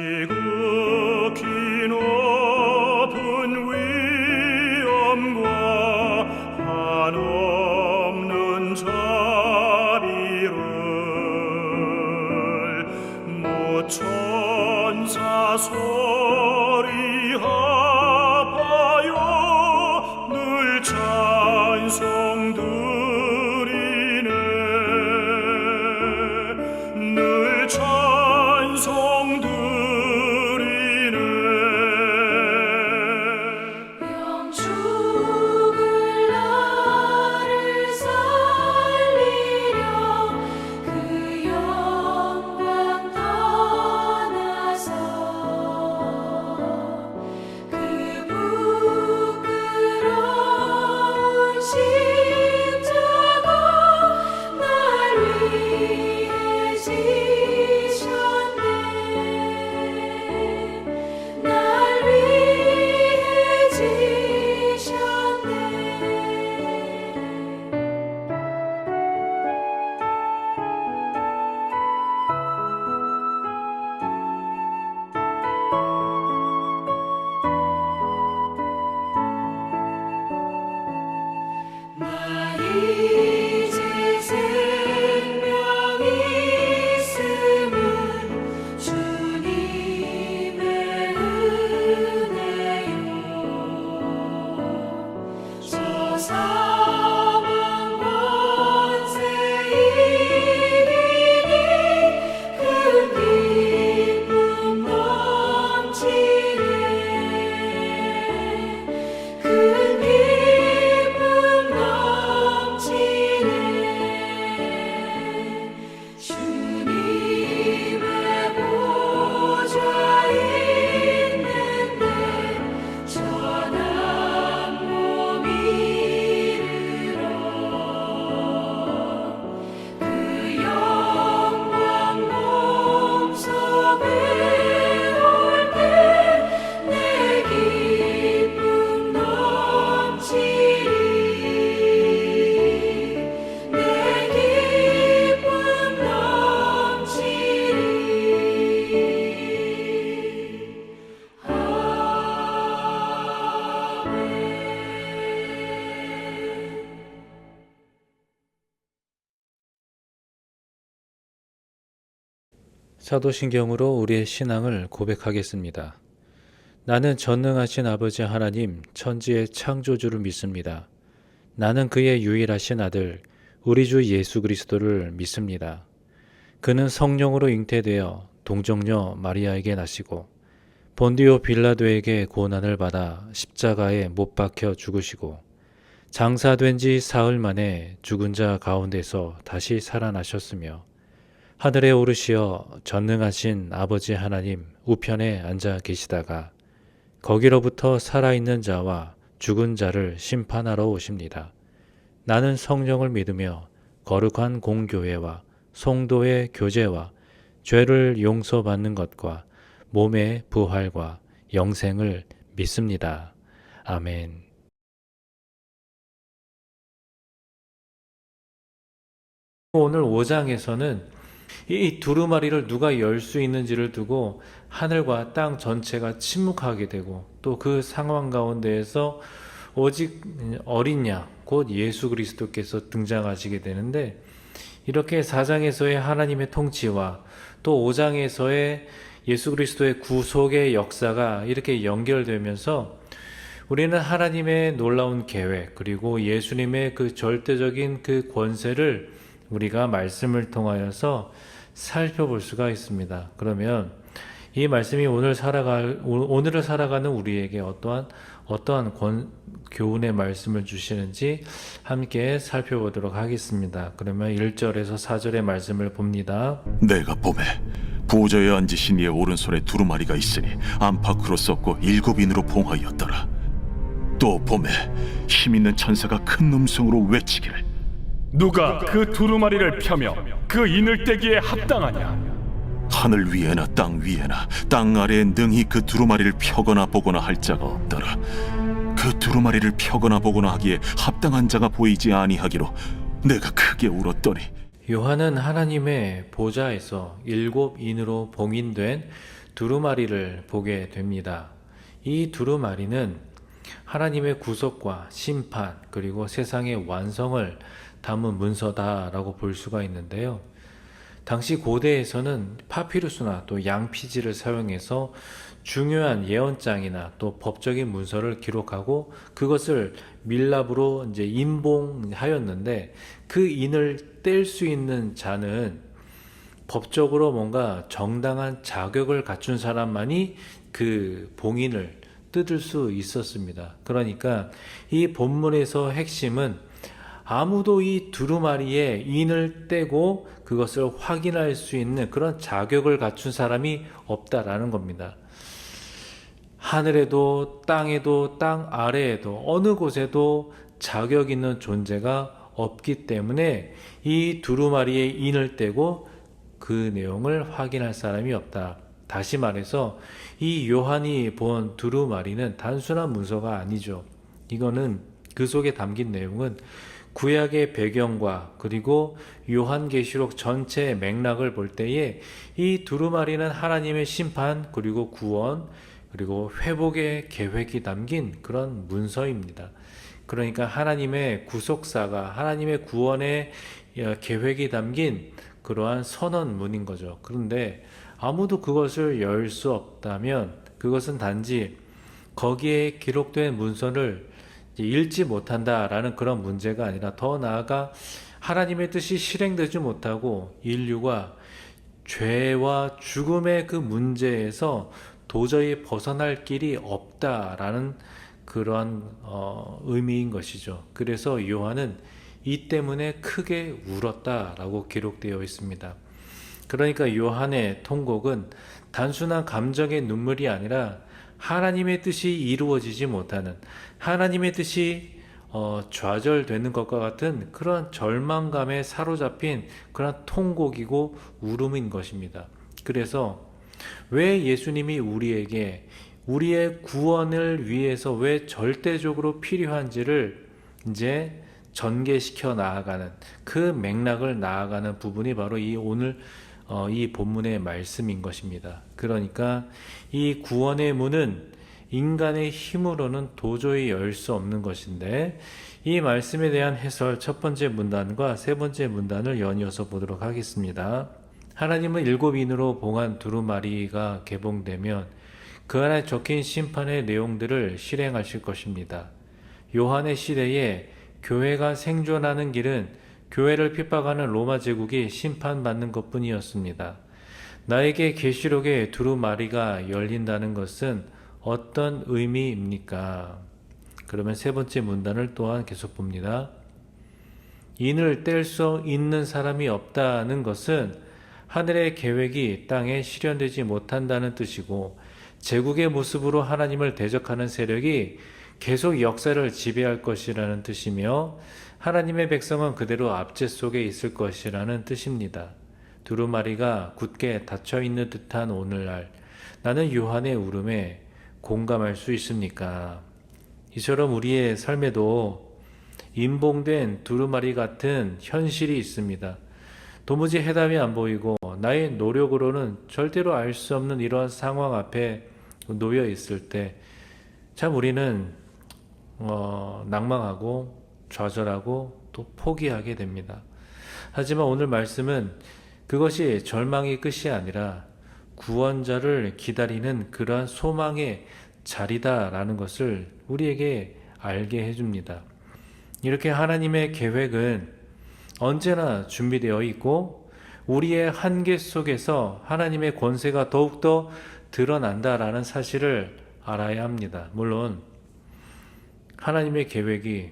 지극히 높은 위엄과 한없는 자비를 모천사 소리 합하여 늘 찬송 드리네. 늘 찬송 드리네. 영축을 나를 살리려 그 영광 떠나서 그 부끄러운 십자가 날 위해 지셨네. 날 위해 지셨네. 나 이제 생명이 있음은 주님의 은혜요. 저 사망 권세 이기니 큰 기쁨 넘치네. 큰 기쁨 넘치네. 주님의 보좌 있는데 전한 몸 이르러 그 영광 몸속에 올 때 내 기쁨 넘치리. 내 기쁨 넘치리. 사도신경으로 우리의 신앙을 고백하겠습니다. 나는 전능하신 아버지 하나님 천지의 창조주를 믿습니다. 나는 그의 유일하신 아들 우리 주 예수 그리스도를 믿습니다. 그는 성령으로 잉태되어 동정녀 마리아에게 나시고 본디오 빌라도에게 고난을 받아 십자가에 못 박혀 죽으시고 장사된 지 사흘 만에 죽은 자 가운데서 다시 살아나셨으며 하늘에 오르시어 전능하신 아버지 하나님 우편에 앉아 계시다가 거기로부터 살아있는 자와 죽은 자를 심판하러 오십니다. 나는 성령을 믿으며 거룩한 공교회와 성도의 교제와 죄를 용서받는 것과 몸의 부활과 영생을 믿습니다. 아멘. 오늘 5장에서는 이 두루마리를 누가 열 수 있는지를 두고 하늘과 땅 전체가 침묵하게 되고 또 그 상황 가운데에서 오직 어린 양, 곧 예수 그리스도께서 등장하시게 되는데 이렇게 4장에서의 하나님의 통치와 또 5장에서의 예수 그리스도의 구속의 역사가 이렇게 연결되면서 우리는 하나님의 놀라운 계획 그리고 예수님의 그 절대적인 그 권세를 우리가 말씀을 통하여서 살펴볼 수가 있습니다. 그러면 이 말씀이 오늘을 살아가는 우리에게 어떠한 교훈의 말씀을 주시는지 함께 살펴보도록 하겠습니다. 그러면 1절에서 4절의 말씀을 봅니다. 내가 봄에 보좌에 앉으신 이의 오른손에 두루마리가 있으니 안팎으로 썩고 7인으로 봉하였더라. 또 봄에 힘있는 천사가 큰 음성으로 외치기를 누가 그 두루마리를 펴며 그 이늘 떼기에 합당하냐? 하늘 위에나 땅 위에나 땅 아래에 능히 그 두루마리를 펴거나 보거나 할 자가 없더라. 그 두루마리를 펴거나 보거나 하기에 합당한 자가 보이지 아니하기로 내가 크게 울었더니 요한은 하나님의 보좌에서 7인으로 봉인된 두루마리를 보게 됩니다. 이 두루마리는 하나님의 구속과 심판 그리고 세상의 완성을 담은 문서다라고 볼 수가 있는데요. 당시 고대에서는 파피루스나 또 양피지를 사용해서 중요한 예언장이나 또 법적인 문서를 기록하고 그것을 밀랍으로 이제 인봉하였는데, 그 인을 뗄 수 있는 자는 법적으로 뭔가 정당한 자격을 갖춘 사람만이 그 봉인을 뜯을 수 있었습니다. 그러니까 이 본문에서 핵심은 아무도 이 두루마리의 인을 떼고 그것을 확인할 수 있는 그런 자격을 갖춘 사람이 없다라는 겁니다. 하늘에도 땅에도 땅 아래에도 어느 곳에도 자격 있는 존재가 없기 때문에 이 두루마리의 인을 떼고 그 내용을 확인할 사람이 없다. 다시 말해서 이 요한이 본 두루마리는 단순한 문서가 아니죠. 이거는 그 속에 담긴 내용은 구약의 배경과 그리고 요한계시록 전체의 맥락을 볼 때에 이 두루마리는 하나님의 심판 그리고 구원 그리고 회복의 계획이 담긴 그런 문서입니다. 그러니까 하나님의 구속사가 하나님의 구원의 계획이 담긴 그러한 선언문인 거죠. 그런데 아무도 그것을 열 수 없다면 그것은 단지 거기에 기록된 문서를 읽지 못한다라는 그런 문제가 아니라 더 나아가 하나님의 뜻이 실행되지 못하고 인류가 죄와 죽음의 그 문제에서 도저히 벗어날 길이 없다라는 그러한 의미인 것이죠. 그래서 요한은 이 때문에 크게 울었다라고 기록되어 있습니다. 그러니까 요한의 통곡은 단순한 감정의 눈물이 아니라 하나님의 뜻이 이루어지지 못하는, 하나님의 뜻이 좌절되는 것과 같은 그런 절망감에 사로잡힌 그런 통곡이고 울음인 것입니다. 그래서 왜 예수님이 우리에게 우리의 구원을 위해서 왜 절대적으로 필요한지를 이제 전개시켜 나아가는 그 맥락을 나아가는 부분이 바로 이 오늘 이 본문의 말씀인 것입니다. 그러니까 이 구원의 문은 인간의 힘으로는 도저히 열 수 없는 것인데, 이 말씀에 대한 해설 첫 번째 문단과 세 번째 문단을 연이어서 보도록 하겠습니다. 하나님은 7인으로 봉한 두루마리가 개봉되면 그 안에 적힌 심판의 내용들을 실행하실 것입니다. 요한의 시대에 교회가 생존하는 길은 교회를 핍박하는 로마 제국이 심판받는 것뿐이었습니다. 나에게 계시록의 두루마리가 열린다는 것은 어떤 의미입니까? 그러면 세 번째 문단을 또한 계속 봅니다. 인을 뗄 수 있는 사람이 없다는 것은 하늘의 계획이 땅에 실현되지 못한다는 뜻이고, 제국의 모습으로 하나님을 대적하는 세력이 계속 역사를 지배할 것이라는 뜻이며, 하나님의 백성은 그대로 압제 속에 있을 것이라는 뜻입니다. 두루마리가 굳게 닫혀있는 듯한 오늘날, 나는 요한의 울음에 공감할 수 있습니까? 이처럼 우리의 삶에도 인봉된 두루마리 같은 현실이 있습니다. 도무지 해답이 안 보이고 나의 노력으로는 절대로 알 수 없는 이러한 상황 앞에 놓여 있을 때 참 우리는 낭망하고 좌절하고 또 포기하게 됩니다. 하지만 오늘 말씀은 그것이 절망의 끝이 아니라 구원자를 기다리는 그러한 소망의 자리다라는 것을 우리에게 알게 해줍니다. 이렇게 하나님의 계획은 언제나 준비되어 있고 우리의 한계 속에서 하나님의 권세가 더욱더 드러난다라는 사실을 알아야 합니다. 물론 하나님의 계획이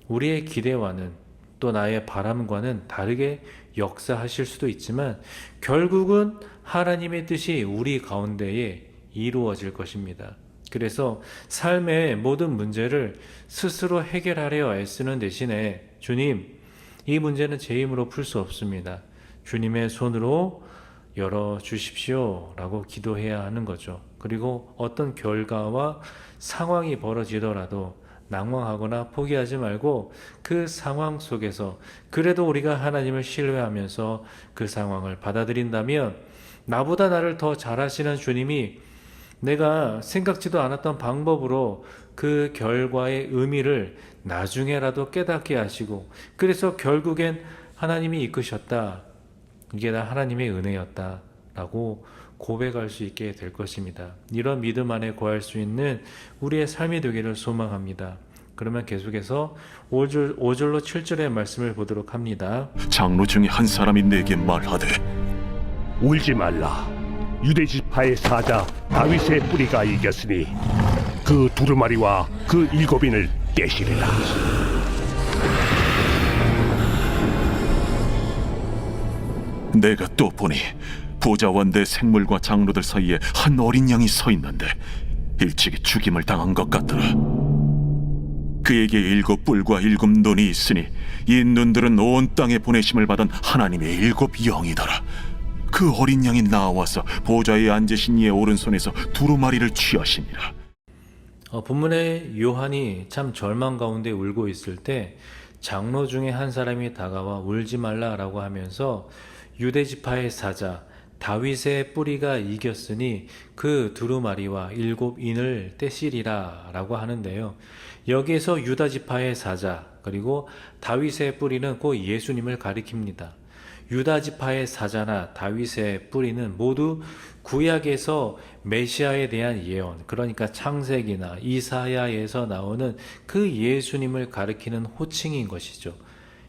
우리의 기대와는 또 나의 바람과는 다르게 역사하실 수도 있지만 결국은 하나님의 뜻이 우리 가운데에 이루어질 것입니다. 그래서 삶의 모든 문제를 스스로 해결하려 애쓰는 대신에 주님, 이 문제는 제 힘으로 풀 수 없습니다. 주님의 손으로 열어주십시오 라고 기도해야 하는 거죠. 그리고 어떤 결과와 상황이 벌어지더라도 낭망하거나 포기하지 말고 그 상황 속에서 그래도 우리가 하나님을 신뢰하면서 그 상황을 받아들인다면 나보다 나를 더 잘하시는 주님이 내가 생각지도 않았던 방법으로 그 결과의 의미를 나중에라도 깨닫게 하시고, 그래서 결국엔 하나님이 이끄셨다. 이게 다 하나님의 은혜였다. 라고 고백할 수 있게 될 것입니다. 이런 믿음 안에 거할 수 있는 우리의 삶이 되기를 소망합니다. 그러면 계속해서 5절로 7절의 말씀을 보도록 합니다. 장로 중에 한 사람이 내게 말하되 울지 말라. 유대 지파의 사자 다윗의 뿌리가 이겼으니 그 두루마리와 그 일곱인을 떼시리라. 내가 또 보니 보좌원대 생물과 장로들 사이에 한 어린 양이 서 있는데 일찍이 죽임을 당한 것 같더라. 그에게 7뿔과 7눈이 있으니 이 눈들은 온 땅에 보내심을 받은 하나님의 7영이더라. 그 어린 양이 나와서 보좌에 앉으신 이의 오른손에서 두루마리를 취하시니라. 본문에 요한이 참 절망 가운데 울고 있을 때 장로 중에 한 사람이 다가와 울지 말라라고 하면서 유대 지파의 사자 다윗의 뿌리가 이겼으니 그 두루마리와 7인을 떼시리라 라고 하는데요. 여기에서 유다 지파의 사자 그리고 다윗의 뿌리는 곧 예수님을 가리킵니다. 유다 지파의 사자나 다윗의 뿌리는 모두 구약에서 메시아에 대한 예언, 그러니까 창세기나 이사야에서 나오는 그 예수님을 가리키는 호칭인 것이죠.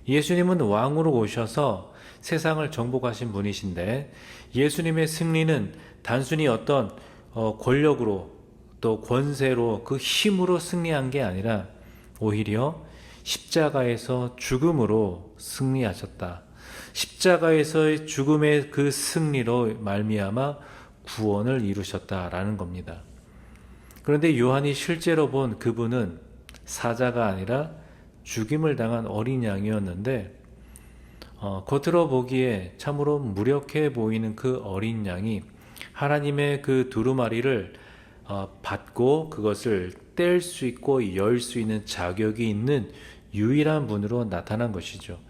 예수님은 왕으로 오셔서 세상을 정복하신 분이신데 예수님의 승리는 단순히 어떤 권력으로 또 권세로 그 힘으로 승리한 게 아니라 오히려 십자가에서 죽음으로 승리하셨다. 십자가에서의 죽음의 그 승리로 말미암아 구원을 이루셨다라는 겁니다. 그런데 요한이 실제로 본 그분은 사자가 아니라 죽임을 당한 어린 양이었는데 겉으로 보기에 참으로 무력해 보이는 그 어린 양이 하나님의 그 두루마리를 받고 그것을 뗄 수 있고 열 수 있는 자격이 있는 유일한 분으로 나타난 것이죠.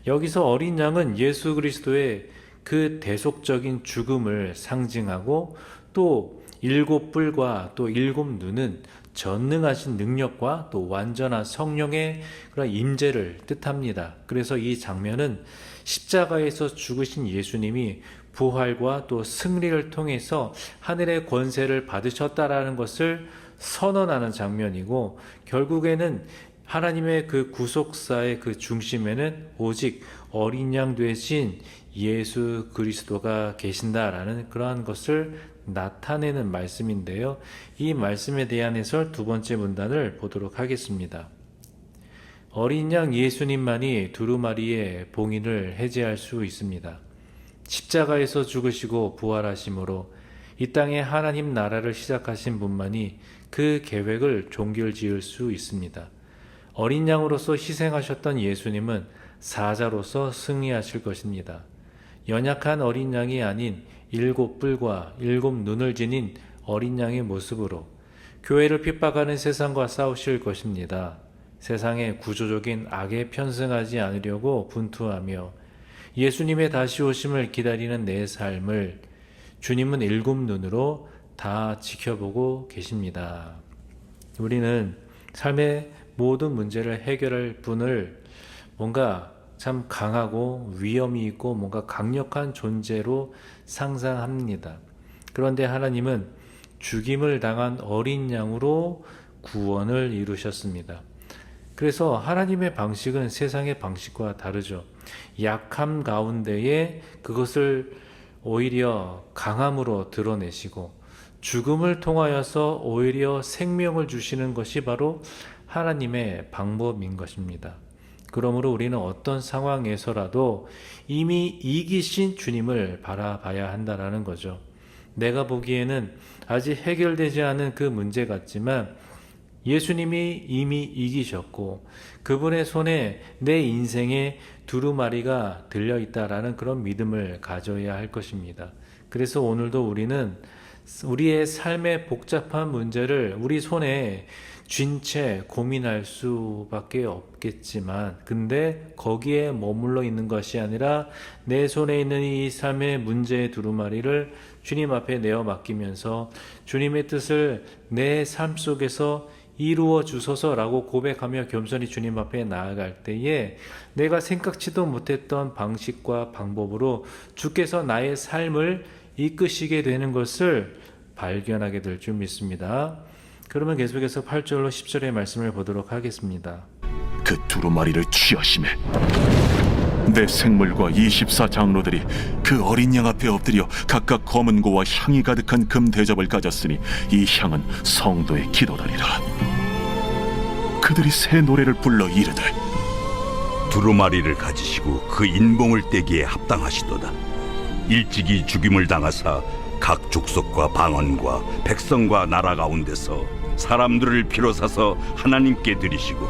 여기서 어린 양은 예수 그리스도의 그 대속적인 죽음을 상징하고 또 7뿔과 또 7눈은 전능하신 능력과 또 완전한 성령의 그런 임재를 뜻합니다. 그래서 이 장면은 십자가에서 죽으신 예수님이 부활과 또 승리를 통해서 하늘의 권세를 받으셨다라는 것을 선언하는 장면이고, 결국에는 하나님의 그 구속사의 그 중심에는 오직 어린 양 되신 예수 그리스도가 계신다라는 그러한 것을 나타내는 말씀인데요. 이 말씀에 대한 해설 두 번째 문단을 보도록 하겠습니다. 어린 양 예수님만이 두루마리의 봉인을 해제할 수 있습니다. 십자가에서 죽으시고 부활하심으로 이 땅에 하나님 나라를 시작하신 분만이 그 계획을 종결지을 수 있습니다. 어린 양으로서 희생하셨던 예수님은 사자로서 승리하실 것입니다. 연약한 어린 양이 아닌 7뿔과 7눈을 지닌 어린 양의 모습으로 교회를 핍박하는 세상과 싸우실 것입니다. 세상의 구조적인 악에 편승하지 않으려고 분투하며 예수님의 다시 오심을 기다리는 내 삶을 주님은 7눈으로 다 지켜보고 계십니다. 우리는 삶의 모든 문제를 해결할 분을 뭔가 참 강하고 위엄이 있고 뭔가 강력한 존재로 상상합니다. 그런데 하나님은 죽임을 당한 어린 양으로 구원을 이루셨습니다. 그래서 하나님의 방식은 세상의 방식과 다르죠. 약함 가운데에 그것을 오히려 강함으로 드러내시고 죽음을 통하여서 오히려 생명을 주시는 것이 바로 하나님의 방법인 것입니다. 그러므로 우리는 어떤 상황에서라도 이미 이기신 주님을 바라봐야 한다는 거죠. 내가 보기에는 아직 해결되지 않은 그 문제 같지만 예수님이 이미 이기셨고 그분의 손에 내 인생의 두루마리가 들려있다라는 그런 믿음을 가져야 할 것입니다. 그래서 오늘도 우리는 우리의 삶의 복잡한 문제를 우리 손에 쥔 채 고민할 수밖에 없겠지만, 근데 거기에 머물러 있는 것이 아니라 내 손에 있는 이 삶의 문제의 두루마리를 주님 앞에 내어 맡기면서 주님의 뜻을 내 삶 속에서 이루어 주소서라고 고백하며 겸손히 주님 앞에 나아갈 때에 내가 생각지도 못했던 방식과 방법으로 주께서 나의 삶을 이끄시게 되는 것을 발견하게 될 줄 믿습니다. 그러면 계속해서 8절로 10절의 말씀을 보도록 하겠습니다. 그 두루마리를 취하심에 내 생물과 24장로들이 그 어린 양 앞에 엎드려 각각 검은 고와 향이 가득한 금 대접을 가졌으니 이 향은 성도의 기도다리라. 그들이 새 노래를 불러 이르되 두루마리를 가지시고 그 인봉을 떼기에 합당하시도다. 일찍이 죽임을 당하사 각 족속과 방언과 백성과 나라 가운데서 사람들을 피로 사서 하나님께 드리시고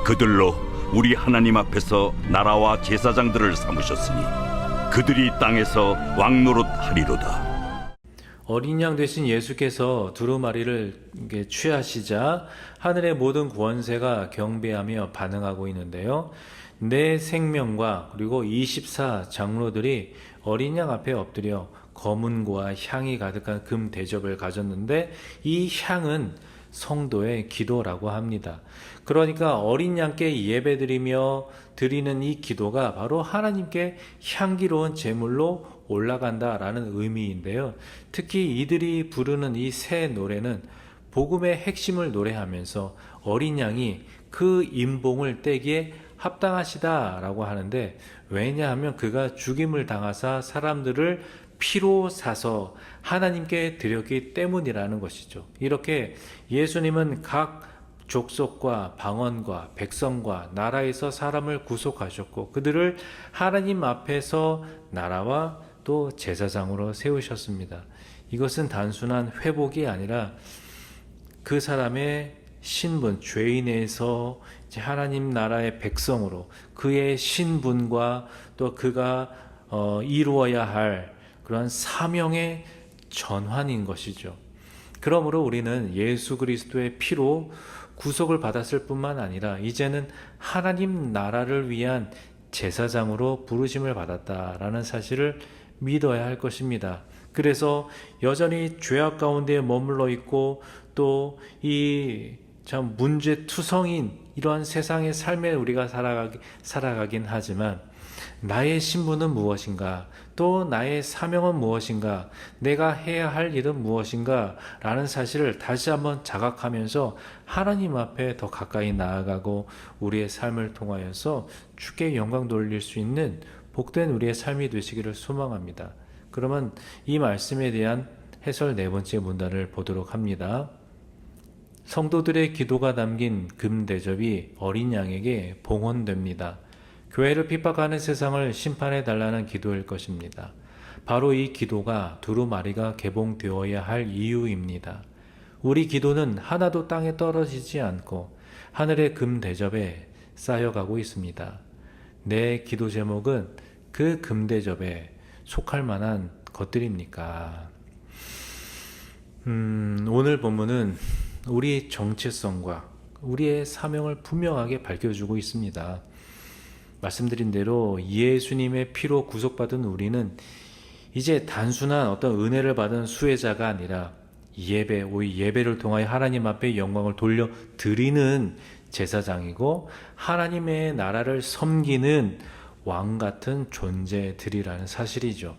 그들로 우리 하나님 앞에서 나라와 제사장들을 삼으셨으니 그들이 땅에서 왕노릇 하리로다. 어린 양 되신 예수께서 두루마리를 취하시자 하늘의 모든 권세가 경배하며 반응하고 있는데요. 내 생명과 그리고 24장로들이 어린 양 앞에 엎드려 검은고와 향이 가득한 금 대접을 가졌는데 이 향은 성도의 기도라고 합니다. 그러니까 어린 양께 예배드리며 드리는 이 기도가 바로 하나님께 향기로운 제물로 올라간다라는 의미인데요. 특히 이들이 부르는 이 새 노래는 복음의 핵심을 노래하면서 어린 양이 그 인봉을 떼기에 합당하시다라고 하는데, 왜냐하면 그가 죽임을 당하사 사람들을 피로 사서 하나님께 드렸기 때문이라는 것이죠. 이렇게 예수님은 각 족속과 방언과 백성과 나라에서 사람을 구속하셨고 그들을 하나님 앞에서 나라와 또 제사장으로 세우셨습니다. 이것은 단순한 회복이 아니라 그 사람의 신분, 죄인에서 이제 하나님 나라의 백성으로 그의 신분과 또 그가 이루어야 할 그러한 사명의 전환인 것이죠. 그러므로 우리는 예수 그리스도의 피로 구속을 받았을 뿐만 아니라 이제는 하나님 나라를 위한 제사장으로 부르심을 받았다라는 사실을 믿어야 할 것입니다. 그래서 여전히 죄악 가운데 머물러 있고 또 이 참 문제투성인 이러한 세상의 삶에 우리가 살아가긴 하지만 나의 신분은 무엇인가? 또 나의 사명은 무엇인가? 내가 해야 할 일은 무엇인가? 라는 사실을 다시 한번 자각하면서 하나님 앞에 더 가까이 나아가고 우리의 삶을 통하여서 주께 영광 돌릴 수 있는 복된 우리의 삶이 되시기를 소망합니다. 그러면 이 말씀에 대한 해설 네 번째 문단을 보도록 합니다. 성도들의 기도가 담긴 금 대접이 어린 양에게 봉헌됩니다. 교회를 핍박하는 세상을 심판해 달라는 기도일 것입니다. 바로 이 기도가 두루마리가 개봉되어야 할 이유입니다. 우리 기도는 하나도 땅에 떨어지지 않고 하늘의 금 대접에 쌓여가고 있습니다. 내 기도 제목은 그 금 대접에 속할 만한 것들입니까? 오늘 본문은 우리의 정체성과 우리의 사명을 분명하게 밝혀주고 있습니다. 말씀드린 대로 예수님의 피로 구속받은 우리는 이제 단순한 어떤 은혜를 받은 수혜자가 아니라 예배를 통하여 하나님 앞에 영광을 돌려 드리는 제사장이고 하나님의 나라를 섬기는 왕 같은 존재들이라는 사실이죠.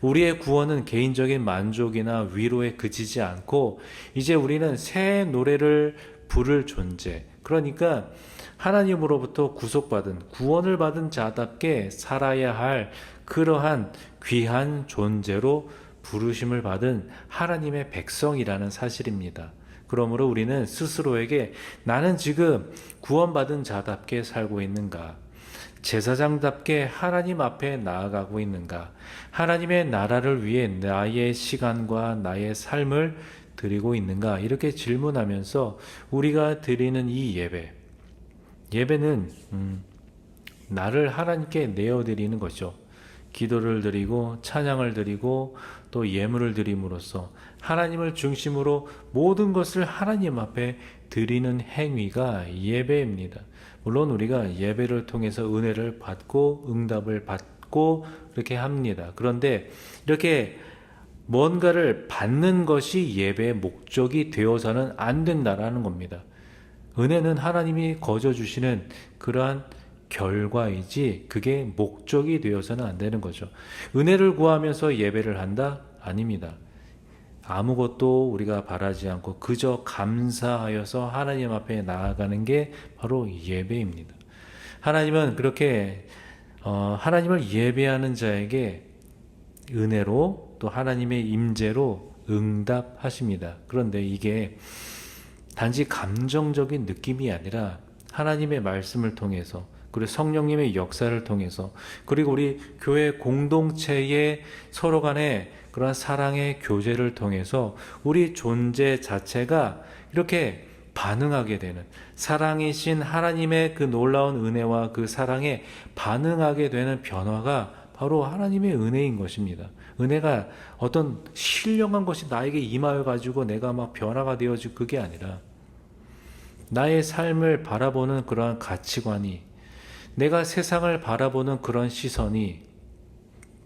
우리의 구원은 개인적인 만족이나 위로에 그치지 않고 이제 우리는 새 노래를 부를 존재, 그러니까 하나님으로부터 구속받은 구원을 받은 자답게 살아야 할 그러한 귀한 존재로 부르심을 받은 하나님의 백성이라는 사실입니다. 그러므로 우리는 스스로에게 나는 지금 구원받은 자답게 살고 있는가? 제사장답게 하나님 앞에 나아가고 있는가? 하나님의 나라를 위해 나의 시간과 나의 삶을 드리고 있는가? 이렇게 질문하면서 우리가 드리는 이 예배는 나를 하나님께 내어드리는 것이죠. 기도를 드리고 찬양을 드리고 또 예물을 드림으로써 하나님을 중심으로 모든 것을 하나님 앞에 드리는 행위가 예배입니다. 물론 우리가 예배를 통해서 은혜를 받고 응답을 받고 이렇게 합니다. 그런데 이렇게 뭔가를 받는 것이 예배의 목적이 되어서는 안 된다라는 겁니다. 은혜는 하나님이 거저 주시는 그러한 결과이지 그게 목적이 되어서는 안 되는 거죠. 은혜를 구하면서 예배를 한다? 아닙니다. 아무것도 우리가 바라지 않고 그저 감사하여서 하나님 앞에 나아가는 게 바로 예배입니다. 하나님은 그렇게 하나님을 예배하는 자에게 은혜로 또 하나님의 임재로 응답하십니다. 그런데 이게 단지 감정적인 느낌이 아니라 하나님의 말씀을 통해서 그리고 성령님의 역사를 통해서 그리고 우리 교회 공동체의 서로 간의 그런 사랑의 교제를 통해서 우리 존재 자체가 이렇게 반응하게 되는 사랑이신 하나님의 그 놀라운 은혜와 그 사랑에 반응하게 되는 변화가 바로 하나님의 은혜인 것입니다. 은혜가 어떤 신령한 것이 나에게 임하여 가지고 내가 막 변화가 되어지고 그게 아니라 나의 삶을 바라보는 그러한 가치관이 내가 세상을 바라보는 그런 시선이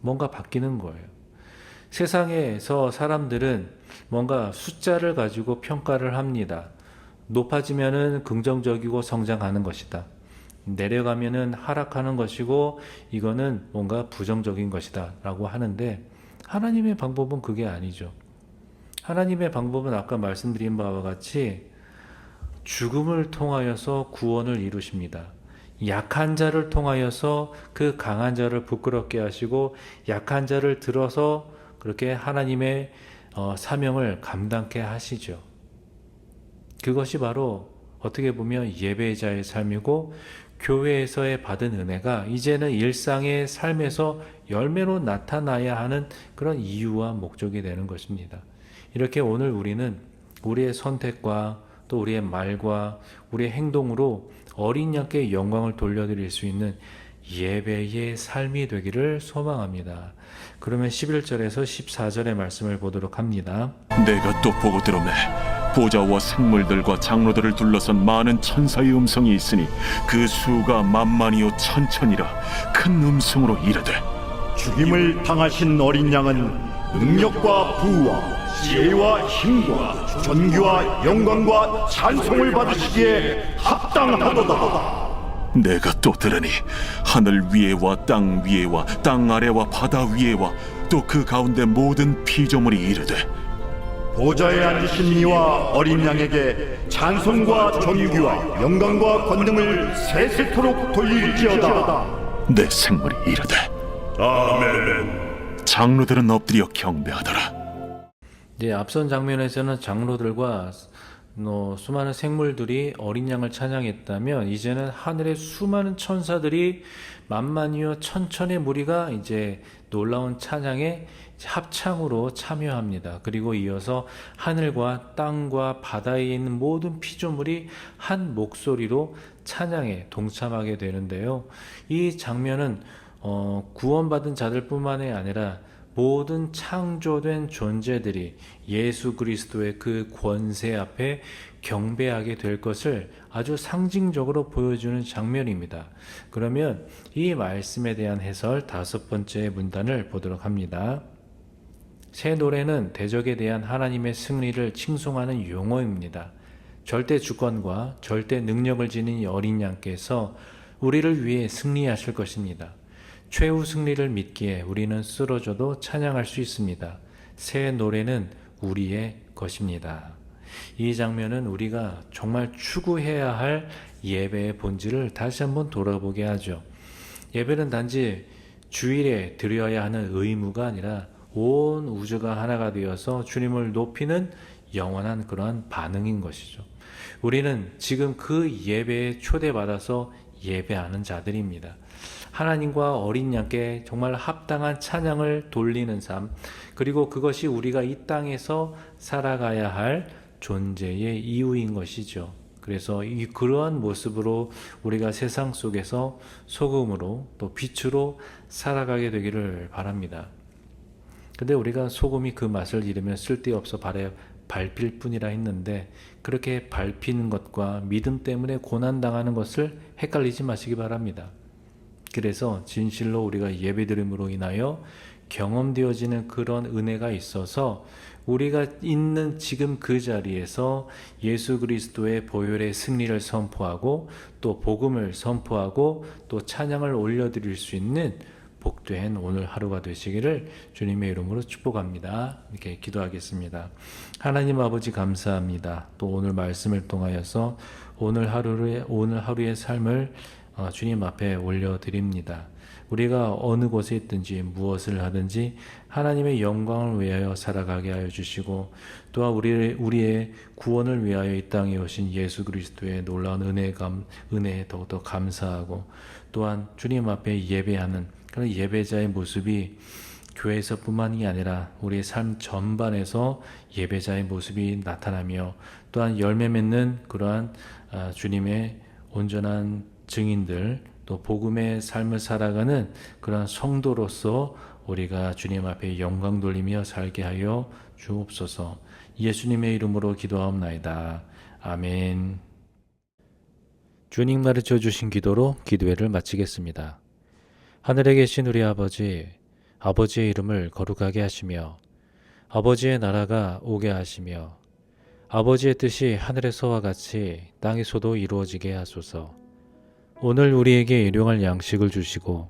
뭔가 바뀌는 거예요. 세상에서 사람들은 뭔가 숫자를 가지고 평가를 합니다. 높아지면은 긍정적이고 성장하는 것이다. 내려가면은 하락하는 것이고 이거는 뭔가 부정적인 것이다 라고 하는데 하나님의 방법은 그게 아니죠. 하나님의 방법은 아까 말씀드린 바와 같이 죽음을 통하여서 구원을 이루십니다. 약한 자를 통하여서 그 강한 자를 부끄럽게 하시고 약한 자를 들어서 그렇게 하나님의 사명을 감당케 하시죠. 그것이 바로 어떻게 보면 예배자의 삶이고 교회에서의 받은 은혜가 이제는 일상의 삶에서 열매로 나타나야 하는 그런 이유와 목적이 되는 것입니다. 이렇게 오늘 우리는 우리의 선택과 또 우리의 말과 우리의 행동으로 어린 양께 영광을 돌려드릴 수 있는 예배의 삶이 되기를 소망합니다. 그러면 11절에서 14절의 말씀을 보도록 합니다. 내가 또 보고 들음에 보좌와 생물들과 장로들을 둘러선 많은 천사의 음성이 있으니 그 수가 만만이요 천천이라 큰 음성으로 이르되 죽임을 당하신 어린 양은 능력과 부와 지혜와 힘과 존귀와 영광과 찬송을 받으시기에 합당하도다. 내가 또 들으니 하늘 위에와 땅 위에와 땅 아래와 바다 위에와 또 그 가운데 모든 피조물이 이르되 보좌에 앉으신 이와 어린 양에게 찬송과 존귀와 영광과 권능을 세세토록 돌릴지어다. 내 생물이 이르되 아멘. 장로들은 엎드려 경배하더라. 이제 앞선 장면에서는 장로들과 수많은 생물들이 어린 양을 찬양했다면 이제는 하늘의 수많은 천사들이 만만이요 천천의 무리가 이제 놀라운 찬양에 합창으로 참여합니다. 그리고 이어서 하늘과 땅과 바다에 있는 모든 피조물이 한 목소리로 찬양에 동참하게 되는데요. 이 장면은 구원받은 자들뿐만이 아니라 모든 창조된 존재들이 예수 그리스도의 그 권세 앞에 경배하게 될 것을 아주 상징적으로 보여주는 장면입니다. 그러면 이 말씀에 대한 해설 5번째 문단을 보도록 합니다. 새 노래는 대적에 대한 하나님의 승리를 칭송하는 용어입니다. 절대 주권과 절대 능력을 지닌 어린 양께서 우리를 위해 승리하실 것입니다. 최후 승리를 믿기에 우리는 쓰러져도 찬양할 수 있습니다. 새 노래는 우리의 것입니다. 이 장면은 우리가 정말 추구해야 할 예배의 본질을 다시 한번 돌아보게 하죠. 예배는 단지 주일에 드려야 하는 의무가 아니라 온 우주가 하나가 되어서 주님을 높이는 영원한 그러한 반응인 것이죠. 우리는 지금 그 예배에 초대받아서 예배하는 자들입니다. 하나님과 어린 양께 정말 합당한 찬양을 돌리는 삶, 그리고 그것이 우리가 이 땅에서 살아가야 할 존재의 이유인 것이죠. 그래서 그러한 모습으로 우리가 세상 속에서 소금으로 또 빛으로 살아가게 되기를 바랍니다. 근데 우리가 소금이 그 맛을 잃으면 쓸데없어 발에 밟힐 뿐이라 했는데, 그렇게 밟히는 것과 믿음 때문에 고난당하는 것을 헷갈리지 마시기 바랍니다. 그래서 진실로 우리가 예배드림으로 인하여 경험되어지는 그런 은혜가 있어서 우리가 있는 지금 그 자리에서 예수 그리스도의 보혈의 승리를 선포하고 또 복음을 선포하고 또 찬양을 올려드릴 수 있는 복된 오늘 하루가 되시기를 주님의 이름으로 축복합니다. 이렇게 기도하겠습니다. 하나님 아버지 감사합니다. 또 오늘 말씀을 통하여서 오늘 하루의 삶을 주님 앞에 올려드립니다. 우리가 어느 곳에 있든지 무엇을 하든지 하나님의 영광을 위하여 살아가게 하여 주시고, 또한 우리의 구원을 위하여 이 땅에 오신 예수 그리스도의 놀라운 은혜에 더욱더 감사하고, 또한 주님 앞에 예배하는 그런 예배자의 모습이 교회에서뿐만이 아니라 우리의 삶 전반에서 예배자의 모습이 나타나며, 또한 열매 맺는 그러한 주님의 온전한 증인들, 또 복음의 삶을 살아가는 그러한 성도로서 우리가 주님 앞에 영광 돌리며 살게 하여 주옵소서. 예수님의 이름으로 기도하옵나이다. 아멘. 주님 가르쳐 주신 기도로 기도회를 마치겠습니다. 하늘에 계신 우리 아버지, 아버지의 이름을 거룩하게 하시며 아버지의 나라가 오게 하시며 아버지의 뜻이 하늘에서와 같이 땅에서도 이루어지게 하소서. 오늘 우리에게 일용할 양식을 주시고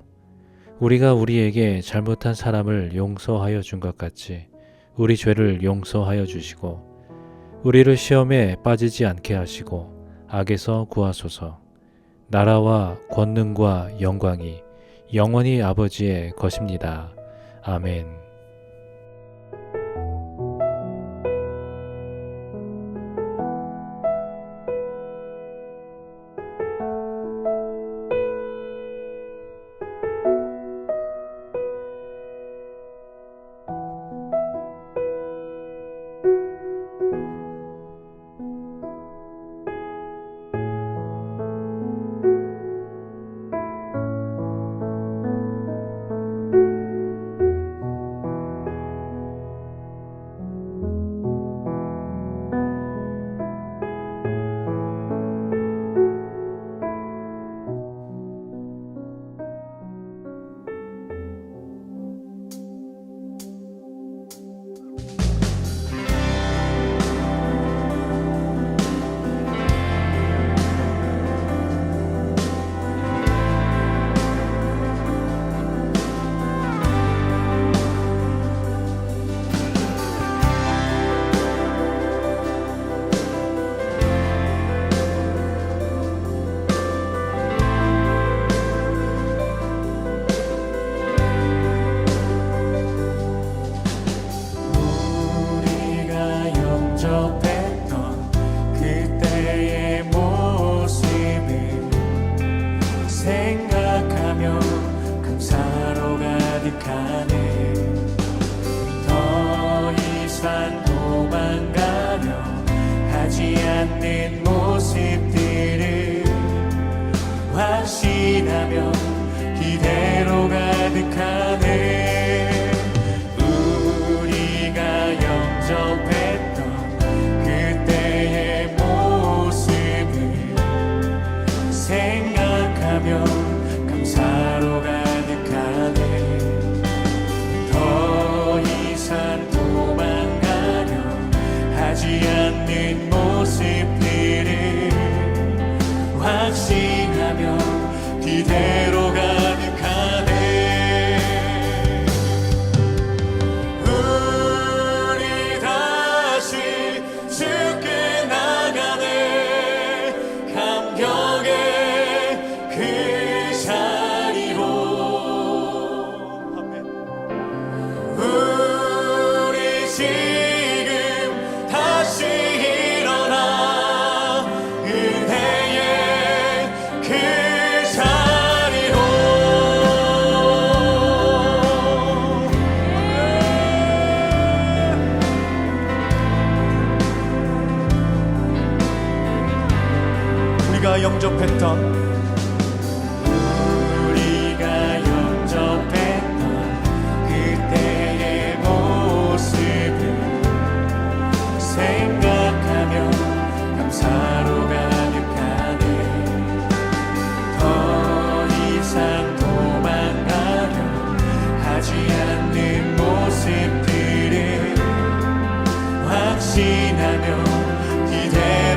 우리가 우리에게 잘못한 사람을 용서하여 준 것 같이 우리 죄를 용서하여 주시고 우리를 시험에 빠지지 않게 하시고 악에서 구하소서. 나라와 권능과 영광이 영원히 아버지의 것입니다. 아멘. 확신하며 기대로 가득하네. 우리가 영접했던 그때의 모습을 생각하며 감사로 가득하네. 더 이상 도망가려 하지 않는 모습들을 확신하며 기대로 가득하네. 우리 다시 주께 나가네. 감격의 그 자리로. 우리 지금 다시 일어나 은혜의 그 자리로. 우리가 영접했던 그때의 모습 되리